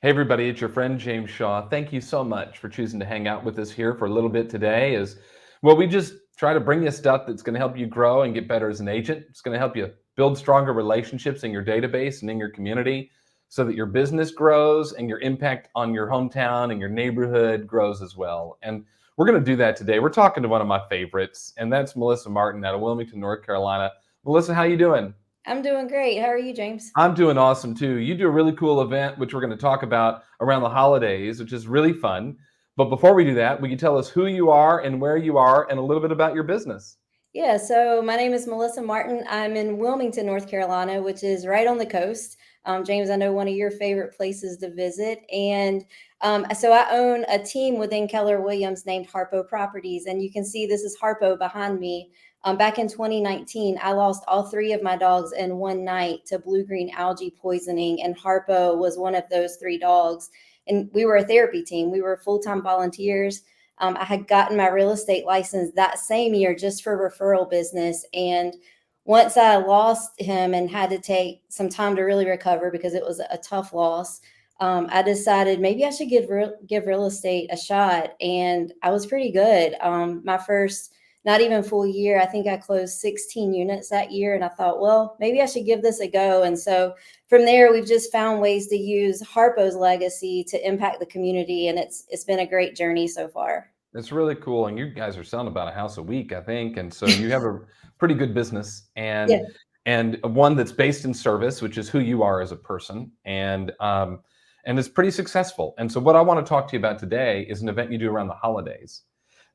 Hey everybody, it's your friend James Shaw. Thank you so much for choosing to hang out with us here for a little bit today. We just try to bring you stuff that's going to help you grow and get better as an agent. It's going to help you build stronger relationships in your database and in your community so that your business grows and your impact on your hometown and your neighborhood grows as well. And we're going to do that today. We're talking to one of my favorites, and that's Melissa Martin out of Wilmington, North Carolina. Melissa, how you doing? I'm doing great. How are you, James? I'm doing awesome too. You do a really cool event, which we're going to talk about around the holidays, which is really fun. But before we do that, will you tell us who you are and where you are and a little bit about your business? Yeah, so my name is Melissa Martin. I'm in Wilmington, North Carolina, which is right on the coast. James, I know one of your favorite places to visit. And so I own a team within Keller Williams named Harpo Properties. And you can see this is Harpo behind me. Back in 2019, I lost all three of my dogs in one night to blue green algae poisoning. And Harpo was one of those three dogs. And we were a therapy team, we were full time volunteers. I had gotten my real estate license that same year just for referral business. And once I lost him and had to take some time to really recover because it was a tough loss, I decided maybe I should give real estate a shot. And I was pretty good. My first, not even full year, I think I closed 16 units that year. And I thought, well, maybe I should give this a go. And so from there, we've just found ways to use Harpo's legacy to impact the community. And it's been a great journey so far. It's really cool. And you guys are selling about a house a week, I think. And so you have a pretty good business Yeah. and one that's based in service, which is who you are as a person. And it's pretty successful. And so what I want to talk to you about today is an event you do around the holidays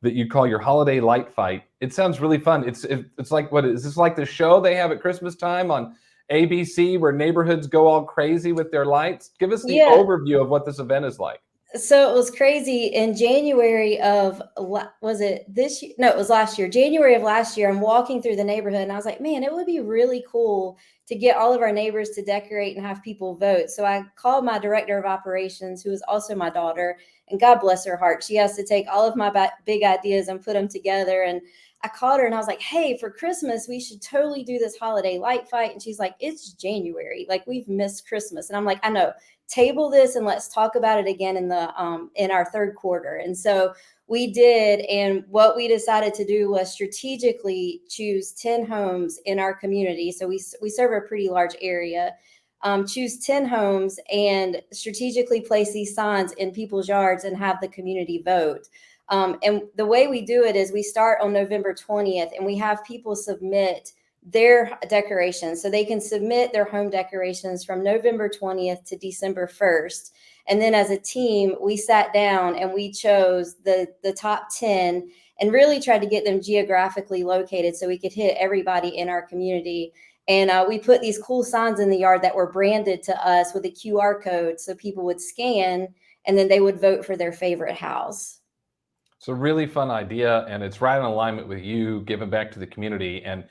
that you call your holiday light fight. It sounds really fun. It's like, what is this, like the show they have at Christmas time on ABC where neighborhoods go all crazy with their lights? Give us the Yeah. overview of what this event is like. So it was crazy in January of, was it this year? No, it was last year. January of last year, I'm walking through the neighborhood and I was like, man, it would be really cool to get all of our neighbors to decorate and have people vote. So I called my director of operations, who is also my daughter, and God bless her heart. She has to take all of my big ideas and put them together. And I called her and I was like, hey, for Christmas, we should totally do this holiday light fight. And she's like, it's January. Like, we've missed Christmas. And I'm like, I know, table this and let's talk about it again in our third quarter. And so we did. And what we decided to do was strategically choose 10 homes in our community. So we serve a pretty large area. Choose 10 homes and strategically place these signs in people's yards and have the community vote. And the way we do it is we start on November 20th and we have people submit their decorations. So they can submit their home decorations from November 20th to December 1st. And then as a team, we sat down and we chose the top 10 and really tried to get them geographically located so we could hit everybody in our community. And we put these cool signs in the yard that were branded to us with a QR code so people would scan and then they would vote for their favorite house. It's a really fun idea, and it's right in alignment with you giving back to the community. And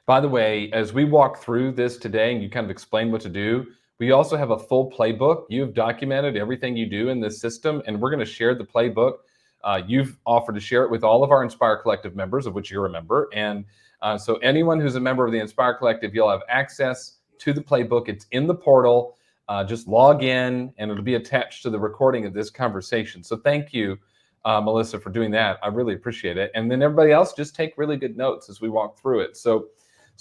by the way, as we walk through this today and you kind of explain what to do, we also have a full playbook. You've documented everything you do in this system, and we're going to share the playbook. You've offered to share it with all of our Inspire Collective members, of which you're a member. And so anyone who's a member of the Inspire Collective, you'll have access to the playbook. It's in the portal. Just log in, and it'll be attached to the recording of this conversation. So thank you, Melissa, for doing that. I really appreciate it. And then everybody else, just take really good notes as we walk through it. So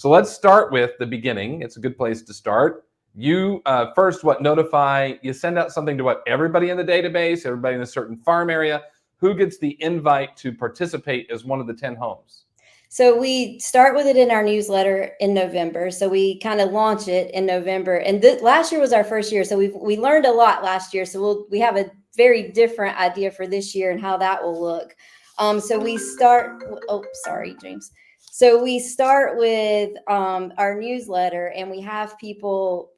let's start with the beginning. It's a good place to start. You first, notify, you send out something to everybody in the database, everybody in a certain farm area. Who gets the invite to participate as one of the 10 homes? So we start with it in our newsletter in November. So we kind of launch it in November. And last year was our first year, so we learned a lot last year. So we have a very different idea for this year and how that will look. So we start. Oh, sorry, James. So we start with our newsletter, and we have people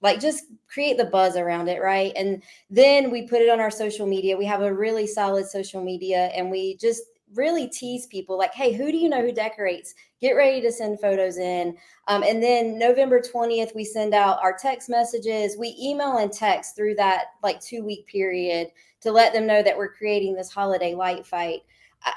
like just create the buzz around it, right? And then we put it on our social media. We have a really solid social media, and we just really tease people like, hey, who do you know who decorates? Get ready to send photos in. And then November 20th, we send out our text messages. We email and text through that like 2 week period to let them know that we're creating this holiday light fight.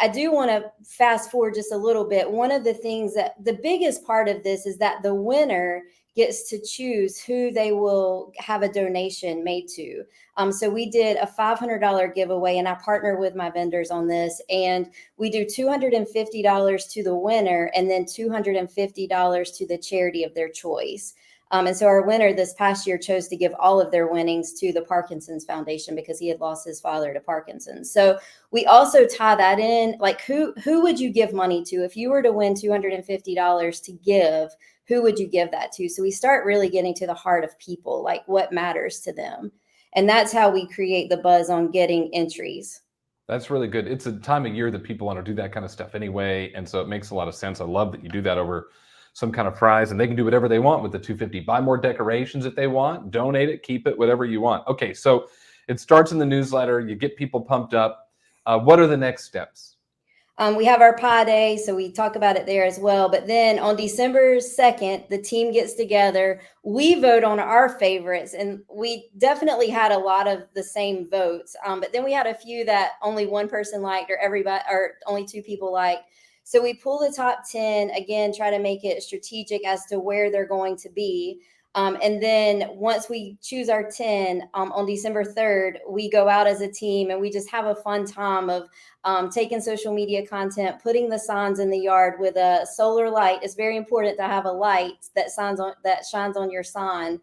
I do want to fast forward just a little bit. One of the things that the biggest part of this is that the winner gets to choose who they will have a donation made to. So we did a $500 giveaway, and I partner with my vendors on this. And we do $250 to the winner and then $250 to the charity of their choice. And so our winner this past year chose to give all of their winnings to the Parkinson's Foundation because he had lost his father to Parkinson's. So we also tie that in, like who would you give money to? If you were to win $250 to give, who would you give that to? So we start really getting to the heart of people, like what matters to them. And that's how we create the buzz on getting entries. That's really good. It's a time of year that people want to do that kind of stuff anyway. And so it makes a lot of sense. I love that you do that over some kind of prize, and they can do whatever they want with the 250. Buy more decorations if they want, donate it, keep it, whatever you want. Okay, so it starts in the newsletter. You get people pumped up. What are the next steps? We have our pie day, so we talk about it there as well. But then on December 2nd, the team gets together. We vote on our favorites, and we definitely had a lot of the same votes. But then we had a few that only one person liked, or everybody, or only two people liked. So we pull the top 10, again, try to make it strategic as to where they're going to be. And then once we choose our 10 on December 3rd, we go out as a team and we just have a fun time of taking social media content, putting the signs in the yard with a solar light. It's very important to have a light that shines on your sign.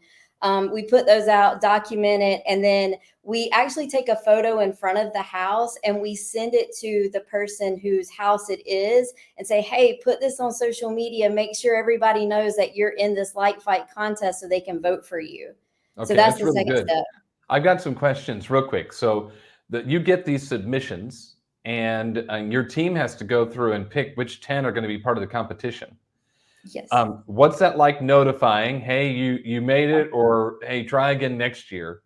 We put those out, document it, and then we actually take a photo in front of the house and we send it to the person whose house it is and say, hey, put this on social media. Make sure everybody knows that you're in this light fight contest so they can vote for you. Okay, so that's the really second good. step. I've got some questions real quick. So you get these submissions, and your team has to go through and pick which 10 are going to be part of the competition. Yes. What's that like notifying, hey, you made it, or hey, try again next year?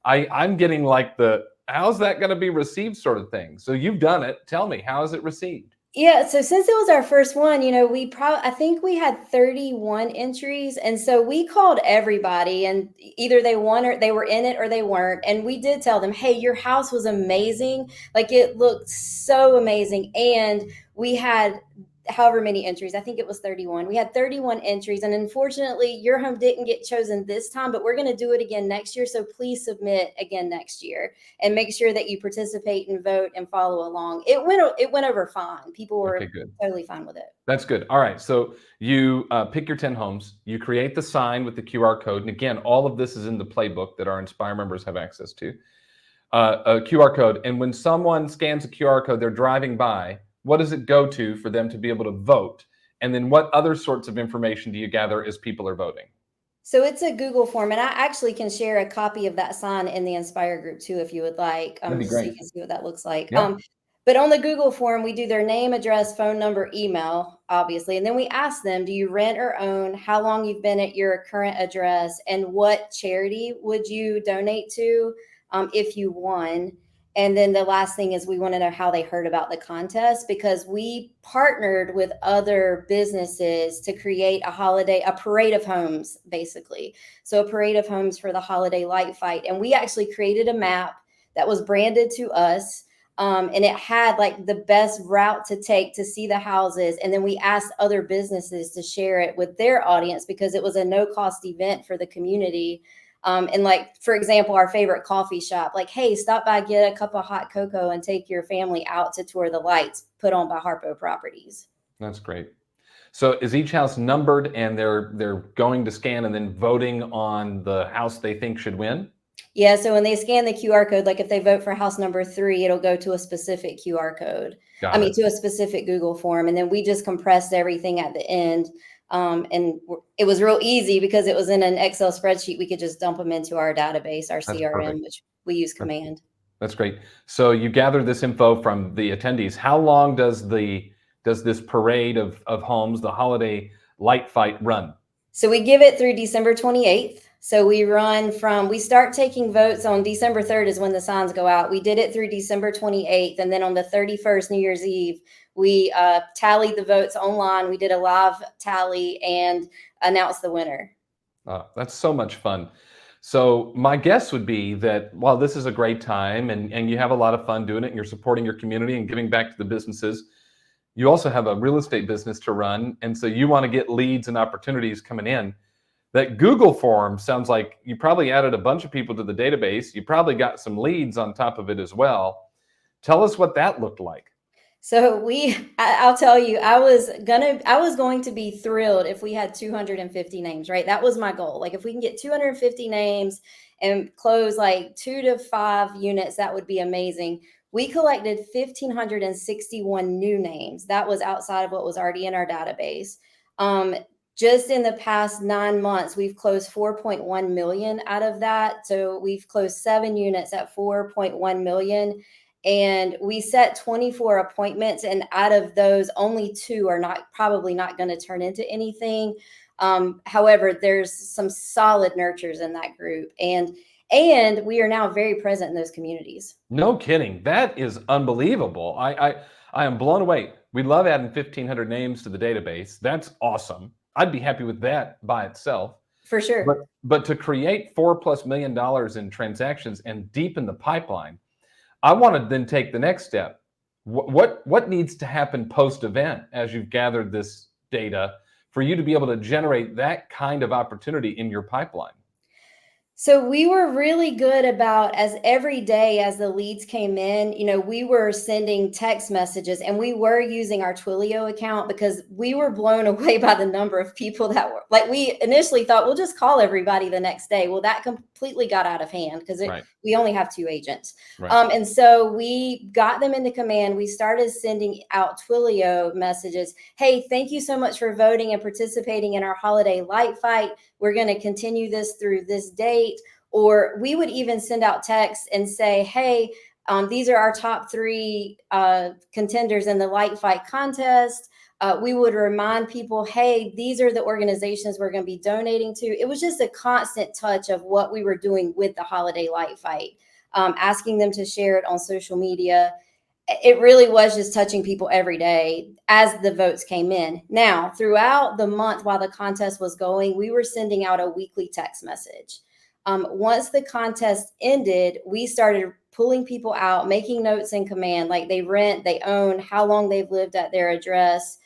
I'm getting like the how's that going to be received sort of thing. So you've done it. Tell me, how is it received? Yeah, so since it was our first one, I think we had 31 entries, and so we called everybody, and either they won or they were in it or they weren't. And we did tell them, hey, your house was amazing, like it looked so amazing, and we had however many entries. I think it was 31. We had 31 entries, and unfortunately your home didn't get chosen this time, but we're going to do it again next year. So please submit again next year and make sure that you participate and vote and follow along. It went over fine. People were totally fine with it. That's good. All right. So you pick your 10 homes, you create the sign with the QR code. And again, all of this is in the playbook that our Inspire members have access to, a QR code. And when someone scans a QR code, they're driving by, what does it go to for them to be able to vote? And then what other sorts of information do you gather as people are voting? So it's a Google form, and I actually can share a copy of that sign in the Inspire group too, if you would like. That'd be So great. you can see what that looks like. Yeah. But on the Google form, we do their name, address, phone number, email, obviously. And then we ask them, do you rent or own, how long you've been at your current address, and what charity would you donate to if you won? And then the last thing is we want to know how they heard about the contest, because we partnered with other businesses to create a parade of homes, basically. So a parade of homes for the holiday light fight. And we actually created a map that was branded to us. And it had like the best route to take to see the houses. And then we asked other businesses to share it with their audience because it was a no cost event for the community. And like, for example, our favorite coffee shop, like, hey, stop by, get a cup of hot cocoa and take your family out to tour the lights put on by Harpo Properties. That's great. So is each house numbered and they're going to scan and then voting on the house they think should win? Yeah. So when they scan the QR code, like if they vote for house number 3, it'll go to a specific QR code. To a specific Google form. And then we just compressed everything at the end. And it was real easy because it was in an Excel spreadsheet. We could just dump them into our database, our CRM, perfect. Which we use Command. That's great. So you gather this info from the attendees. How long does this parade of homes, the holiday light fight, run? So we give it through December 28th. So we start taking votes on December 3rd is when the signs go out. We did it through December 28th. And then on the 31st, New Year's Eve, we tallied the votes online. We did a live tally and announced the winner. That's so much fun. So my guess would be that while this is a great time and you have a lot of fun doing it and you're supporting your community and giving back to the businesses, you also have a real estate business to run. And so you want to get leads and opportunities coming in. That Google form sounds like you probably added a bunch of people to the database. You probably got some leads on top of it as well. Tell us what that looked like. So I'll tell you, I was going to be thrilled if we had 250 names, right? That was my goal. Like if we can get 250 names and close like 2 to 5 units, that would be amazing. We collected 1,561 new names. That was outside of what was already in our database. Um, just in the past 9 months, we've closed 4.1 million out of that. So we've closed 7 units at 4.1 million, and we set 24 appointments, and out of those only 2 are probably not going to turn into anything. However, there's some solid nurtures in that group, and we are now very present in those communities. No kidding. That is unbelievable. I am blown away. We love adding 1,500 names to the database. That's awesome. I'd be happy with that by itself. For sure. But to create $4+ million in transactions and deepen the pipeline, I want to then take the next step. What needs to happen post-event as you've gathered this data for you to be able to generate that kind of opportunity in your pipeline? So we were really good about, as every day as the leads came in, we were sending text messages, and we were using our Twilio account because we were blown away by the number of people that were like, we initially thought we'll just call everybody the next day. Well, that completely got out of hand because Right. we only have 2 agents. Right. And so we got them into command. We started sending out Twilio messages. Hey, thank you so much for voting and participating in our holiday light fight. We're going to continue this through this date. Or we would even send out texts and say, hey, these are our top 3 contenders in the light fight contest. We would remind people, hey, these are the organizations we're going to be donating to. It was just a constant touch of what we were doing with the holiday light fight, asking them to share it on social media. It really was just touching people every day as the votes came in. Now, throughout the month while the contest was going, we were sending out a weekly text message. Once the contest ended, we started pulling people out, making notes in command, like they rent, they own, how long they've lived at their address.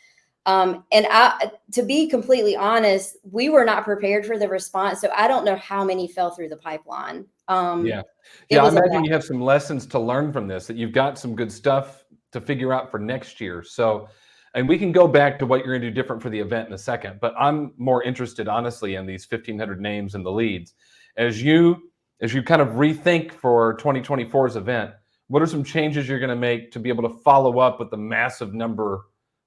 To be completely honest, we were not prepared for the response. So I don't know how many fell through the pipeline. Yeah. It I was a imagine lot. you have some lessons to learn from this, that you've got some good stuff to figure out for next year. So, and we can go back to what you're going to do different for the event in a second, but I'm more interested, honestly, in these 1,500 names and the leads. As you kind of rethink for 2024's event, what are some changes you're going to make to be able to follow up with the massive number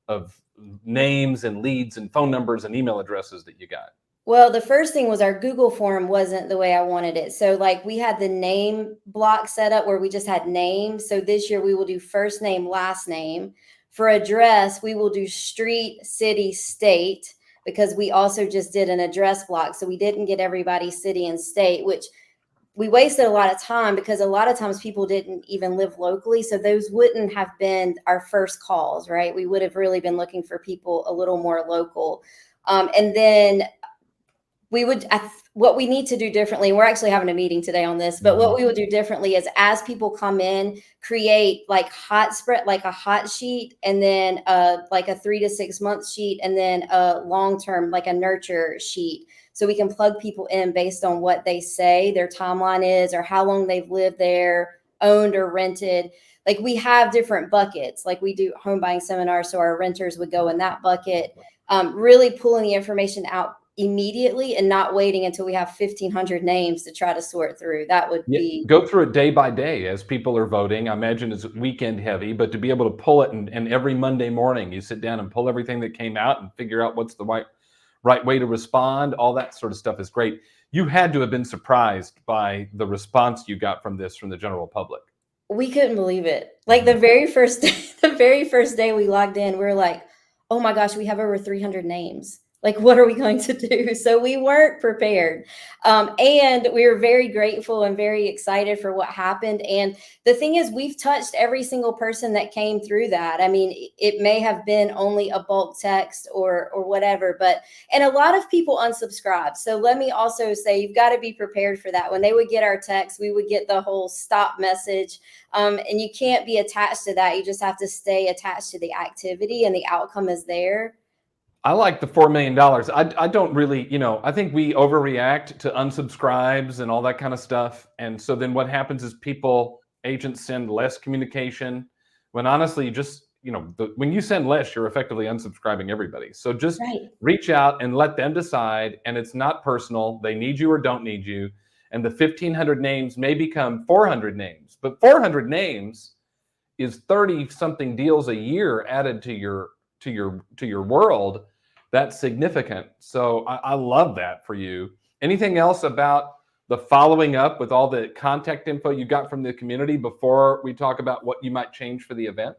of names and leads and phone numbers and email addresses that you got? Well, the first thing was our Google form wasn't the way I wanted it. So like we had the name block set up where we just had names. So this year we will do first name, last name. For address, we will do street, city, state, because we also just did an address block. So we didn't get everybody's city and state, which we wasted a lot of time because a lot of times people didn't even live locally. So those wouldn't have been our first calls, right? We would have really been looking for people a little more local. And then what we need to do differently, we're actually having a meeting today on this, but what we would do differently is as people come in, create like a hot sheet, and then like a 3 to 6 month sheet, and then a long-term, like a nurture sheet. So we can plug people in based on what they say their timeline is, or how long they've lived there, owned or rented. Like we have different buckets, like we do home buying seminars. So our renters would go in that bucket, really pulling the information out immediately and not waiting until we have 1,500 names to try to sort through. That would be go through it day by day as people are voting. I imagine it's weekend heavy, but to be able to pull it and every Monday morning you sit down and pull everything that came out and figure out what's the right way to respond, all that sort of stuff is great. You had to have been surprised by the response you got from this from the general public. We couldn't believe it. Like the very first day we logged in, we were like, oh my gosh, we have over 300 names. Like, what are we going to do? So we weren't prepared. And we were very grateful and very excited for what happened. And the thing is, we've touched every single person that came through that. I mean, it may have been only a bulk text or whatever, and a lot of people unsubscribed. So let me also say, you've got to be prepared for that. When they would get our text, we would get the whole stop message. And you can't be attached to that. You just have to stay attached to the activity, and the outcome is there. I like the $4 million. I don't really, I think we overreact to unsubscribes and all that kind of stuff. And so then what happens is agents send less communication when honestly, you just, when you send less, you're effectively unsubscribing everybody. So just Right. reach out and let them decide. And it's not personal. They need you or don't need you. And the 1,500 names may become 400 names, but 400 names is 30 something deals a year added to your world. That's significant. So I love that for you. Anything else about the following up with all the contact info you got from the community before we talk about what you might change for the event?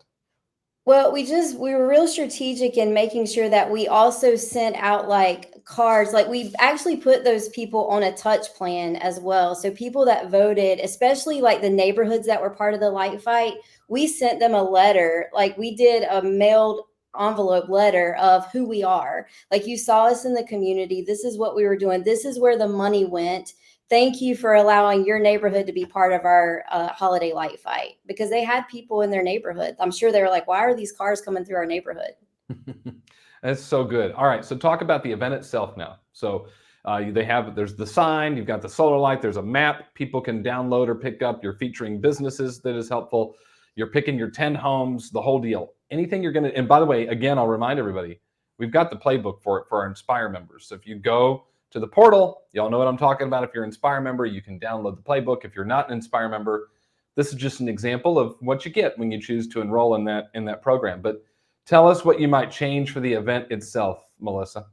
Well, we were real strategic in making sure that we also sent out like cards. Like we actually put those people on a touch plan as well. So people that voted, especially like the neighborhoods that were part of the light fight, we sent them a letter. Like we did a mailed envelope letter of who we are. Like you saw us in the community. This is what we were doing. This is where the money went. Thank you for allowing your neighborhood to be part of our holiday light fight, because they had people in their neighborhood. I'm sure they were like, why are these cars coming through our neighborhood? That's so good. All right, so talk about the event itself now. So there's the sign, you've got the solar light, there's a map people can download or pick up. You're featuring businesses that is helpful. You're picking your 10 homes, the whole deal. Anything you're gonna, and by the way, again, I'll remind everybody, we've got the playbook for it for our Inspire members. So if you go to the portal, y'all know what I'm talking about. If you're an Inspire member, you can download the playbook. If you're not an Inspire member, this is just an example of what you get when you choose to enroll in that program. But tell us what you might change for the event itself, Melissa.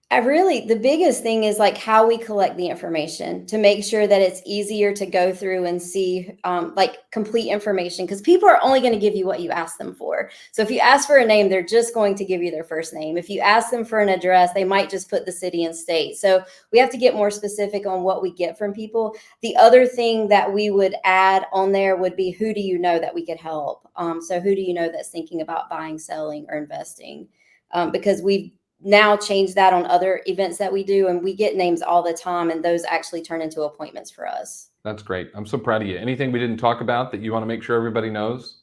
The biggest thing is like how we collect the information to make sure that it's easier to go through and see like complete information, because people are only going to give you what you ask them for. So if you ask for a name, they're just going to give you their first name. If you ask them for an address, they might just put the city and state. So we have to get more specific on what we get from people. The other thing that we would add on there would be, who do you know that we could help? So who do you know that's thinking about buying, selling, or investing? Because we've now change that on other events that we do, and we get names all the time, and those actually turn into appointments for us. That's great. I'm so proud of you. Anything we didn't talk about that you want to make sure everybody knows?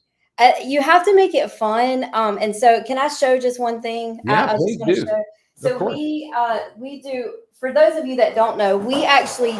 You have to make it fun. And so can I show just one thing? Yeah, I just please want to do. show. Of So course. we do, for those of you that don't know, we actually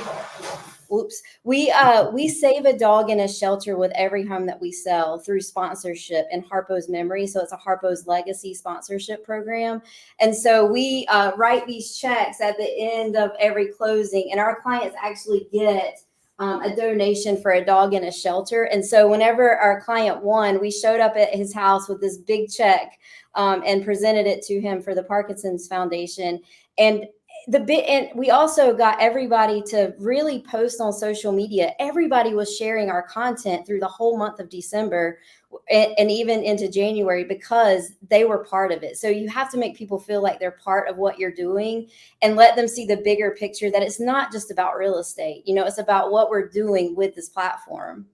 we save a dog in a shelter with every home that we sell through sponsorship and Harpo's memory. So it's a Harpo's legacy sponsorship program. And so we write these checks at the end of every closing, and our clients actually get a donation for a dog in a shelter. And so whenever our client won, we showed up at his house with this big check and presented it to him for the Parkinson's Foundation. And and we also got everybody to really post on social media. Everybody was sharing our content through the whole month of December and even into January, because they were part of it. So you have to make people feel like they're part of what you're doing and let them see the bigger picture, that it's not just about real estate. It's about what we're doing with this platform.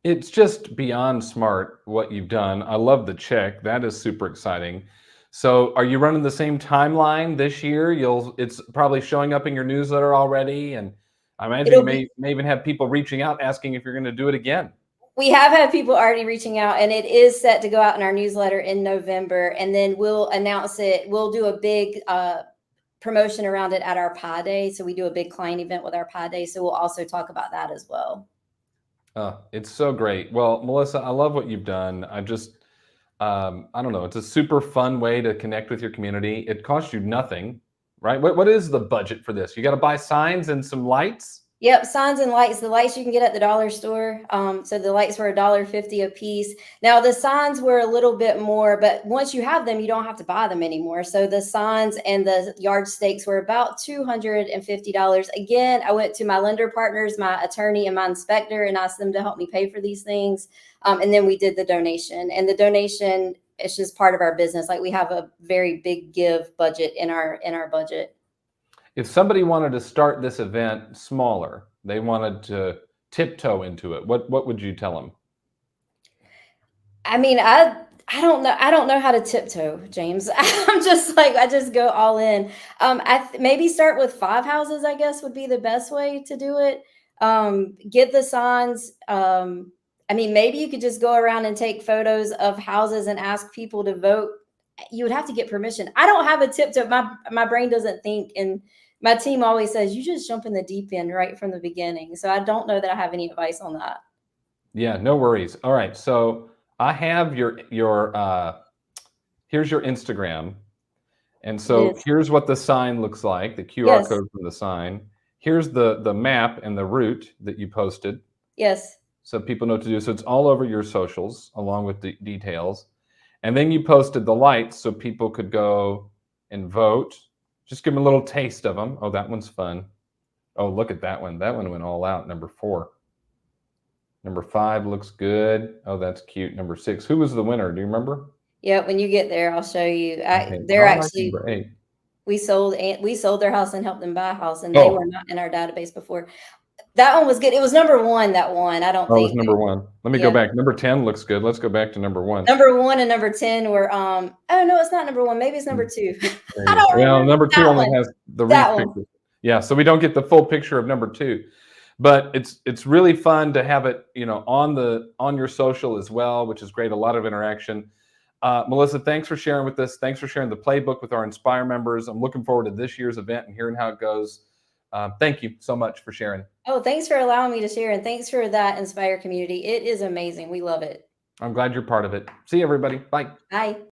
It's just beyond smart what you've done. I love the check. That is super exciting. So, are you running the same timeline this year? It's probably showing up in your newsletter already, and I imagine you It'll be may even have people reaching out asking if you're going to do it again. We have had people already reaching out, and it is set to go out in our newsletter in November, and then we'll announce it. We'll do a big promotion around it at our Pi Day. So we do a big client event with our Pi Day. So we'll also talk about that as well. It's so great. Well, Melissa, I love what you've done. I don't know. It's a super fun way to connect with your community. It costs you nothing, right? What is the budget for this? You got to buy signs and some lights. Yep, signs and lights. The lights you can get at the dollar store. So the lights were $1.50 a piece. Now the signs were a little bit more, but once you have them, you don't have to buy them anymore. So the signs and the yard stakes were about $250. Again, I went to my lender partners, my attorney, and my inspector, and asked them to help me pay for these things. And then we did the donation. And the donation, it's just part of our business. Like we have a very big give budget in our budget. If somebody wanted to start this event smaller, they wanted to tiptoe into it, what would you tell them? I mean, I don't know. I don't know how to tiptoe, James. I'm just like, I just go all in. Maybe start with 5 houses, I guess would be the best way to do it. Get the signs. I mean, maybe you could just go around and take photos of houses and ask people to vote you would have to get permission. I don't have a tip to it. My brain doesn't think, and my team always says you just jump in the deep end right from the beginning. So I don't know that I have any advice on that. Yeah, no worries. All right, so I have your here's your Instagram, and It so is. here's what the sign looks like, the QR Yes. code for the sign. Here's the map and the route that you posted, Yes. so people know what to do. So it's all over your socials along with the details. And then you posted the lights so people could go and vote. Just give them a little taste of them. Oh, that one's fun. Oh, look at that one. That one went all out. Number 4. Number 5 looks good. Oh, that's cute. Number 6. Who was the winner? Do you remember? Yeah. When you get there, I'll show you. Okay. They're I like actually, number 8. we sold their house and helped them buy a house, and they were Oh, not in our database before. That one was good. It was number one that won. I don't oh, it was think. number 1. Let me go Yeah. back. Number 10 looks good. Let's go back to number 1. Number 1 and number 10 were, oh, no, it's not number 1. Maybe it's number 2. I don't Well, remember number 2 that only one. has the That wreath one. picture. Yeah, so we don't get the full picture of number 2. But it's really fun to have it, on your social as well, which is great. A lot of interaction. Melissa, thanks for sharing with us. Thanks for sharing the playbook with our Inspire members. I'm looking forward to this year's event and hearing how it goes. Thank you so much for sharing. Oh, thanks for allowing me to share, and thanks for that Inspire community. It is amazing. We love it. I'm glad you're part of it. See you, everybody. Bye. Bye.